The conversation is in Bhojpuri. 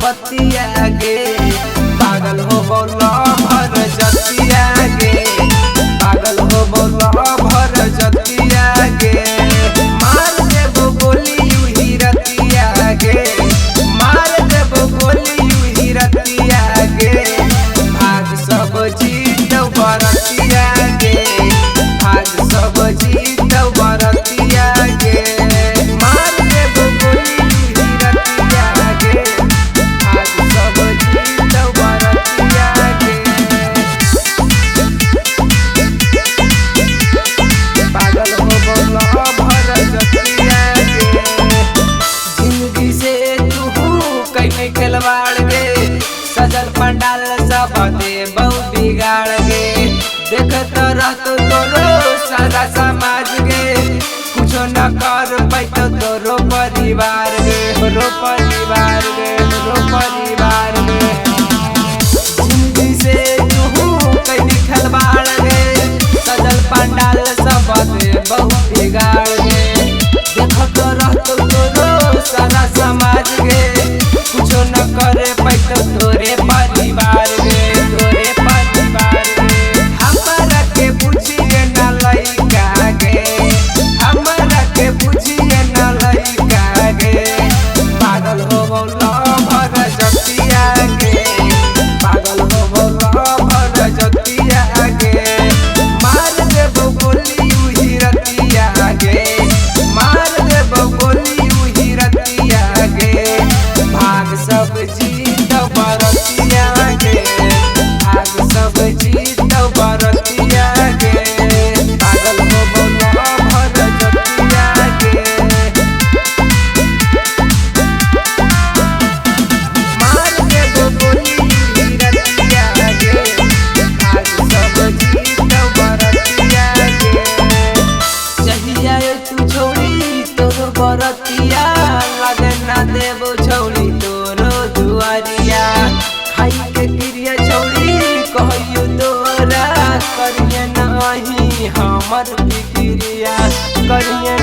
बतिया गे पागल हो बोला भर जतिया गे पागल हो बोला भर जतिया गे मार देबो गोली उही रतिया गे मार देबो गोली उही रतिया गे भाग सब जीत बरतिया गे भाग सब जीत बरतिया गे मार देबो गोली उही रतिया गे भाग सब जीत बरतिया गे पागल हो बोला भर जतिया गे जिंदगी से तू कहीं खिलवाड़ गे सजल पंडाल सब दे बहु बिगाड़ गे देखत रहतो तोरो सारा समाज गे कुछो न कर पैतो तोरो परिवार गे रो परिवार गे रो परिवार गे जिंदगी से तू कहीं खिलवाड़ गे सजल पंडाल सब दे बहु बिगाड़ गे देखत रहतो तोरो सारा समाज गे कुछो न करे पैतो तोरे परिवार गे तोरे परिवार गे हमरा के पूछिए न लइका गे हमरा के पूछिए न लइका गे पागल हो बोला भर जतिया गे पागल हो बोला भर जतिया गे मार देबो गोली उही रतिया गे मार देबो गोली उही रतिया गे भाग सब जीत बरतिया गे भाग सब जीत बरतिया गे पागल हो बोला भर जतिया गे मार देबो गोली उही रतिया गे भाग सब जीत बरतिया गे चाहिए तू छोड़ी तोरो बरतिया लगे ना देबो छोड़ी तोरो दुआरिया खाई के गिरिया छोड़ी कहियो तोरा करिए नहीं हमर फिक्रिया करिए